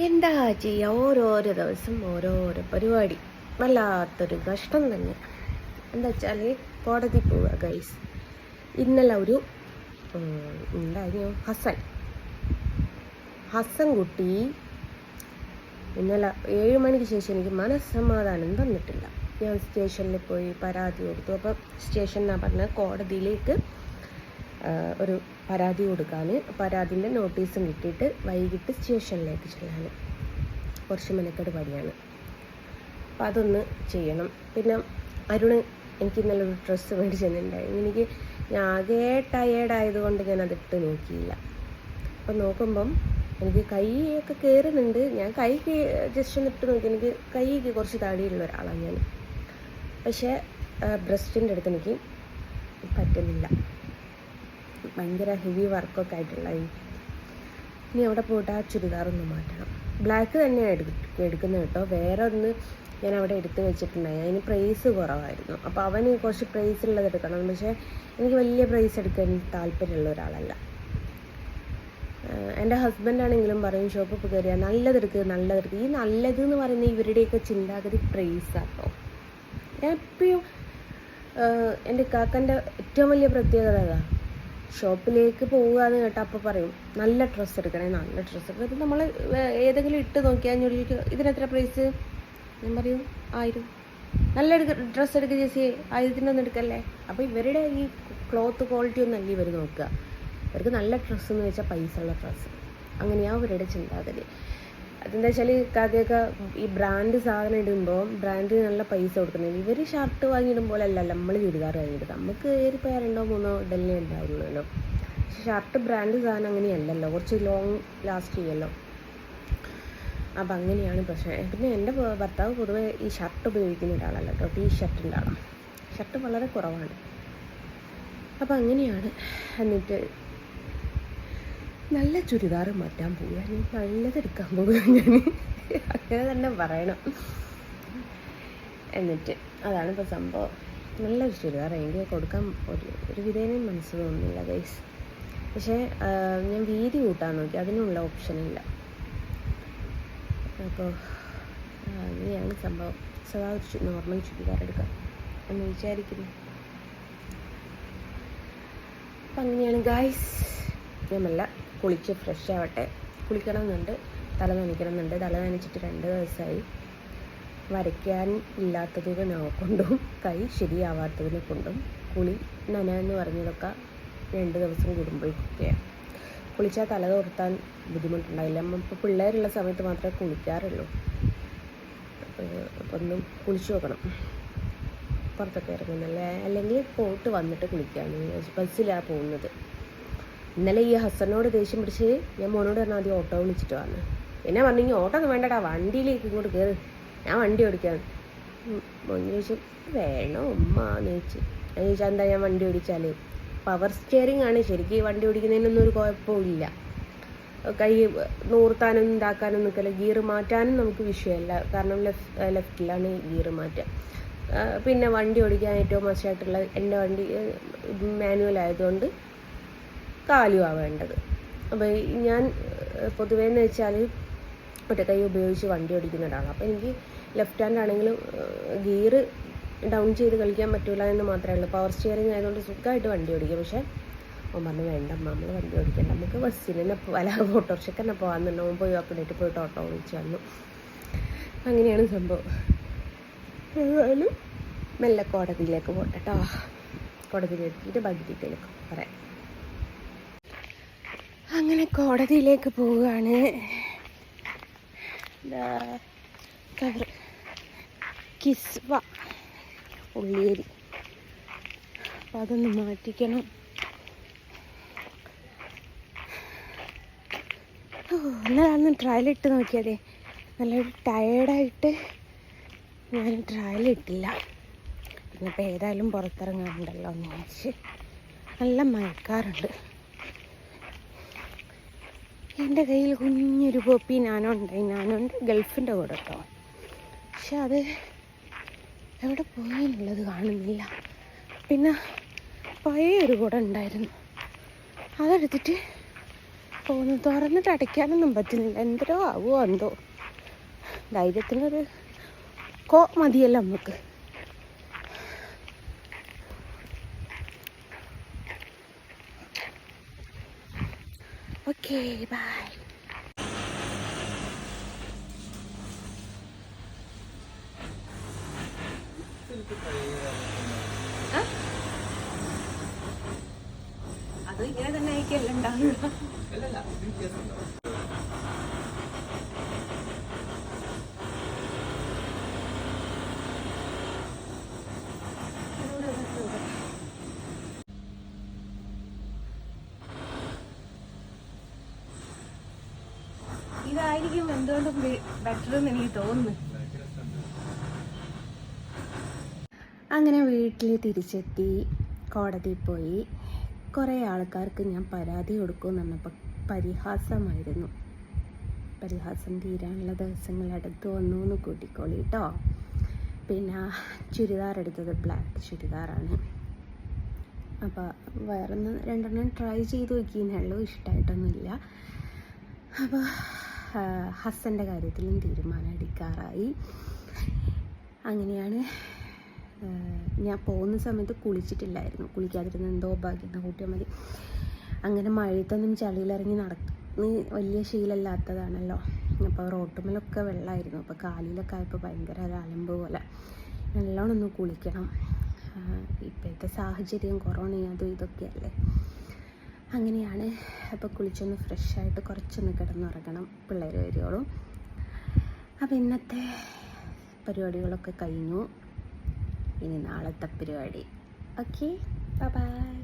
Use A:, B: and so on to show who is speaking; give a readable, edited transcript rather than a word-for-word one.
A: എന്താ ചെയ്യുക, ഓരോരോ ദിവസം ഓരോരോ പരിപാടി. വല്ലാത്തൊരു കഷ്ടം തന്നെ. എന്താ വെച്ചാൽ കോടതി പോവുക ഗൈസ്. ഇന്നലെ ഒരു എന്തായിരുന്നു ഹസൻ കുട്ടി ഇന്നലെ 7 മണിക്ക് ശേഷം എനിക്ക് മനസ്സമാധാനം തന്നിട്ടില്ല. ഞാൻ സ്റ്റേഷനിൽ പോയി പരാതി കൊടുത്തു. അപ്പം സ്റ്റേഷൻ എന്നാ പറഞ്ഞാൽ കോടതിയിലേക്ക് ഒരു പരാതി കൊടുക്കാൻ, പരാതിൻ്റെ നോട്ടീസും കിട്ടിയിട്ട് വൈകിട്ട് സ്റ്റേഷനിലേക്ക് ചെല്ലാൻ കുറച്ച് മെനക്കെട് പണിയാണ്. അപ്പം അതൊന്ന് ചെയ്യണം. പിന്നെ അരുണ് എനിക്ക് ഇന്നലെ ഒരു ഡ്രസ്സ് മേടിച്ചിട്ടുണ്ടായിരുന്നു. ഞാൻ ആകെ ടയേർഡായതുകൊണ്ട് ഞാൻ അതിട്ട് നോക്കിയില്ല. അപ്പം നോക്കുമ്പം എനിക്ക് കൈയൊക്കെ കയറുന്നുണ്ട്. ഞാൻ കൈ ജസ്റ്റ് ഒന്ന് ഇട്ട് നോക്കി. എനിക്ക് കൈക്ക് കുറച്ച് താടിയുള്ള ഒരാളാണ് ഞാൻ. പക്ഷേ ബ്രസ്റ്റിൻ്റെ അടുത്ത് എനിക്ക് പറ്റുന്നില്ല. ഭയങ്കര ഹെവി വർക്കൊക്കെ ആയിട്ടുള്ള ഇനി അവിടെ പോയിട്ട് ആ ചുരിദാറൊന്ന് മാറ്റണം. ബ്ലാക്ക് തന്നെയാണ് എടുക്കുന്നത് കേട്ടോ. വേറെ ഒന്ന് ഞാൻ അവിടെ എടുത്ത് വെച്ചിട്ടുണ്ടായി. അതിന് പ്രൈസ് കുറവായിരുന്നു. അപ്പോൾ അവന് കുറച്ച് പ്രൈസ് ഉള്ളത് എടുക്കണം. പക്ഷേ എനിക്ക് വലിയ പ്രൈസ് എടുക്കാൻ താല്പര്യമുള്ള ഒരാളല്ല. എൻ്റെ ഹസ്ബൻഡാണെങ്കിലും പറയും ഷോപ്പിൽ കയറിയാൽ നല്ലതെടുക്കുക. ഈ നല്ലതെന്ന് പറയുന്നത് ഇവരുടെയൊക്കെ ചിന്താഗതി പ്രൈസാട്ടോ. ഞാൻ എപ്പോഴും എൻ്റെ കാക്കൻ്റെ ഏറ്റവും വലിയ പ്രത്യേകത അതാ. ഷോപ്പിലേക്ക് പോവുക എന്ന് കേട്ടാൽ അപ്പോൾ പറയും നല്ല ഡ്രസ്സ് എടുക്കണേ. ഇത് നമ്മൾ ഏതെങ്കിലും ഇട്ട് നോക്കിയാൽ ഇതിനെത്ര പ്രൈസ്? ഞാൻ പറയും 1000. നല്ല ഡ്രസ്സ് എടുക്കുക ചേച്ചി, 1000-ൻ്റെ എടുക്കല്ലേ. അപ്പോൾ ഇവരുടെ ഈ ക്ലോത്ത് ക്വാളിറ്റി ഒന്നല്ല ഇവർ നോക്കുക. ഇവർക്ക് നല്ല ഡ്രസ്സ് എന്ന് വെച്ചാൽ പൈസ ഉള്ള ഡ്രസ്സ്. അങ്ങനെയാണ് അവരുടെ ചിന്താഗതി. അതെന്താ വെച്ചാൽ കാക്കയൊക്കെ ഈ ബ്രാൻഡ് സാധനം ഇടുമ്പോൾ ബ്രാൻഡിന് നല്ല പൈസ കൊടുക്കുന്നത്. ഇവർ ഷർട്ട് വാങ്ങിയിടുമ്പോൾ അല്ലല്ലോ നമ്മൾ ചുരിദാർ വാങ്ങിയിടുക. നമുക്ക് ഏറിപ്പോൾ 2-3 ഇടലേ ഉണ്ടാവുള്ളൂ. പക്ഷെ ഷർട്ട് ബ്രാൻഡ് സാധനം അങ്ങനെയല്ലല്ലോ, കുറച്ച് ലോങ് ലാസ്റ്റ് ചെയ്യുമല്ലോ. അപ്പം അങ്ങനെയാണ് പ്രശ്നം. പിന്നെ എൻ്റെ ഭർത്താവ് പൊതുവെ ഈ ഷർട്ട് ഉപയോഗിക്കുന്ന ഒരാളല്ല കേട്ടോ, ടീഷർട്ടിൻ്റെ ആളാണ്. ഷർട്ട് വളരെ കുറവാണ്. അപ്പം അങ്ങനെയാണ്. എന്നിട്ട് നല്ല ചുരിദാർ മാറ്റാൻ പോവുക, നല്ലതെടുക്കാൻ പോവുക. ഞാൻ അങ്ങനെ തന്നെ പറയണം. എന്നിട്ട് അതാണ് ഇപ്പോൾ സംഭവം. നല്ലൊരു ചുരിദാർ എനിക്ക് കൊടുക്കാൻ ഒരു വിധേനയും മനസ്സ് തോന്നുന്നില്ല ഗൈസ്. പക്ഷേ ഞാൻ വീതി കൂട്ടാൻ നോക്കി, അതിനുള്ള ഓപ്ഷനില്ല. അപ്പോൾ അങ്ങനെയാണ് സംഭവം. സദാ ഒരു നോർമൽ ചുരിദാർ എടുക്കാം എന്ന് വിചാരിക്കുന്നു. അപ്പം അങ്ങനെയാണ് ഗൈസ്. ഞാൻ മെല്ലെ കുളിച്ച് ഫ്രഷ് ആവട്ടെ. കുളിക്കണം എന്നുണ്ട്, തല നനയ്ക്കണം. തല നനച്ചിട്ട് 2 ദിവസമായി. വരയ്ക്കാൻ ഇല്ലാത്തതിനെ കൊണ്ടും കൈ ശരിയാവാത്തതിനെ കൊണ്ടും കുളി നന എന്ന് പറഞ്ഞതൊക്കെ 2 ദിവസം കൂടുമ്പോഴൊക്കെയാണ്. കുളിച്ചാൽ തല തോർത്താൻ ബുദ്ധിമുട്ടുണ്ടായില്ല. ഇപ്പോൾ പിള്ളേരുള്ള സമയത്ത് മാത്രമേ കുളിക്കാറുള്ളൂ. അപ്പോൾ ഒന്നും കുളിച്ചു നോക്കണം പുറത്തൊക്കെ ഇറങ്ങുന്നല്ലേ. അല്ലെങ്കിൽ പോയിട്ട് വന്നിട്ട് കുളിക്കാമെന്ന്. ബസ്സിലാണ് പോകുന്നത്. ഇന്നലെ ഈ ഹസനോട് ദേഷ്യം പിടിച്ച് ഞാൻ മോനോട് പറഞ്ഞാൽ ആദ്യം ഓട്ടോ വിളിച്ചിട്ട് വന്നു. പിന്നെ പറഞ്ഞു ഇനി ഓട്ടോ ഒന്നും വേണ്ടടാ, വണ്ടിയിലേക്ക് ഇങ്ങോട്ട് കയറി, ഞാൻ വണ്ടി ഓടിക്കാൻ. മോൻ ചോദിച്ചു വേണോ ഉമ്മ എന്ന് ചോദിച്ചു. ഞാൻ ചോദിച്ചാൽ എന്താ ഞാൻ വണ്ടി ഓടിച്ചാൽ? പവർ സ്റ്റിയറിംഗ് ആണ്. ശരിക്കും ഈ വണ്ടി ഓടിക്കുന്നതിനൊന്നും ഒരു കുഴപ്പമില്ല. കൈ നൂർത്താനും ഇതാക്കാനും നിൽക്കില്ല. ഗിയർ മാറ്റാനും നമുക്ക് വിഷയമല്ല, കാരണം ലെഫ്റ്റിലാണ് ഗിയർ മാറ്റുക. പിന്നെ വണ്ടി ഓടിക്കാൻ ഏറ്റവും മോശമായിട്ടുള്ള എൻ്റെ വണ്ടി മാനുവൽ ആയതുകൊണ്ട് കാലുമാണ് വേണ്ടത്. അപ്പോൾ ഞാൻ പൊതുവേ എന്ന് വെച്ചാൽ ഒറ്റ കൈ ഉപയോഗിച്ച് വണ്ടി ഓടിക്കുന്ന ഒരാളാണ്. അപ്പോൾ എനിക്ക് ലെഫ്റ്റ് ഹാൻഡ് ആണെങ്കിലും ഗിയർ ഡൗൺ ചെയ്ത് കളിക്കാൻ പറ്റില്ല എന്ന് മാത്രമേ ഉള്ളൂ. പവർ സ്റ്റിയറിംഗ് ആയതുകൊണ്ട് സുഖമായിട്ട് വണ്ടി ഓടിക്കും. പക്ഷേ അവൻ പറഞ്ഞു വേണ്ട നമ്മൾ വണ്ടി ഓടിക്കണ്ട, നമുക്ക് ബസ്സിന് തന്നെ അല്ല ഓട്ടോറിക്ഷയ്ക്ക് തന്നെ പോകാമെന്നുണ്ട്. അവൻ പോയി അപ്പിടേറ്റ് പോയിട്ട് ഓട്ടോ വിളിച്ച് വന്നു. അങ്ങനെയാണ് സംഭവം. ഏതായാലും മെല്ലെ കോടതിയിലേക്ക് പോട്ടെ കേട്ടോ. കോടതിയിലെത്തിയിട്ട് ബാക്കി ഡീറ്റെയിലൊക്കെ പറയാം. അങ്ങനെ കോടതിയിലേക്ക് പോവുകയാണ്. കിസ്വ ഉള്ളിയേരി. അപ്പം അതൊന്ന് മാറ്റിക്കണം. എന്നാലന്ന് ട്രയലിട്ട് നോക്കിയതേ, നല്ലൊരു ടയേർഡായിട്ട് ഞാൻ ട്രയലിട്ടില്ല. പിന്നെ ഇപ്പം ഏതായാലും പുറത്തിറങ്ങാറുണ്ടല്ലോ എന്ന് വിചാരിച്ച്. നല്ല മയക്കാറുണ്ട്. എൻ്റെ കയ്യിൽ കുഞ്ഞൊരു പോപ്പി നാനുണ്ട് ഗൾഫിൻ്റെ കൂടെ കേട്ടോ. പക്ഷെ അത് എവിടെ പോയി എന്നുള്ളത് കാണുന്നില്ല. പിന്നെ പഴയ ഒരു കുട ഉണ്ടായിരുന്നു, അതെടുത്തിട്ട് പോകുന്നു. തുറന്നിട്ട് അടയ്ക്കാനൊന്നും പറ്റുന്നില്ല. എന്തോ ആവുമോ എന്തോ. ധൈര്യത്തിനൊരു മതിയല്ലോ നമുക്ക്. Okay, bye. അത് ഇങ്ങനെ തന്നെ ആയിരിക്കല്ല ഉണ്ടാവുക. ഇതായിരിക്കും എന്തുകൊണ്ടും ബെറ്റർ എന്ന് എനിക്ക് തോന്നുന്നു. അങ്ങനെ വീട്ടിൽ തിരിച്ചെത്തി, കോടതിയിൽ പോയി. കുറേ ആൾക്കാർക്ക് ഞാൻ പരാതി കൊടുക്കുമെന്ന് പറഞ്ഞപ്പോൾ പരിഹാസമായിരുന്നു. പരിഹാസം തീരാനുള്ള ദിവസങ്ങൾ അടുത്ത് വന്നു എന്ന് കൂട്ടിക്കോളി കേട്ടോ. പിന്നെ ചുരിദാർ എടുത്തത് ബ്ലാക്ക് ചുരിദാറാണ്. അപ്പോൾ വേറൊന്ന് രണ്ടെണ്ണം ട്രൈ ചെയ്ത് നോക്കിയെന്നുള്ളൂ, ഇഷ്ടമായിട്ടൊന്നുമില്ല. അപ്പോൾ ഹസ്സൻ്റെ കാര്യത്തിലും തീരുമാനം എടുക്കാറായി. അങ്ങനെയാണ്. ഞാൻ പോകുന്ന സമയത്ത് കുളിച്ചിട്ടില്ലായിരുന്നു. കുളിക്കാതിരുന്ന എന്തോ ഭാഗ്യം കൂട്ടിയാൽ മതി. അങ്ങനെ മഴയത്തൊന്നും ചളിയിലിറങ്ങി നടന്ന് വലിയ ശീലമില്ലാത്തതാണല്ലോ. അപ്പോൾ റോട്ടുമ്മലൊക്കെ വെള്ളമായിരുന്നു. അപ്പോൾ കാലിലൊക്കെ ആയപ്പോൾ ഭയങ്കര അലമ്പ് പോലെ. നല്ലോണം ഒന്ന് കുളിക്കണം. ഇപ്പോഴത്തെ സാഹചര്യം കൊറോണയും അതും ഇതൊക്കെയല്ലേ. അങ്ങനെയാണ്. അപ്പോൾ കുളിച്ചൊന്ന് ഫ്രഷായിട്ട് കുറച്ചൊന്ന് കിടന്നുറങ്ങണം, പിള്ളേർ വരുവോളും. അപ്പോൾ ഇന്നത്തെ പരിപാടികളൊക്കെ കഴിഞ്ഞു. ഇനി നാളത്തെ പരിപാടി. Okay, by.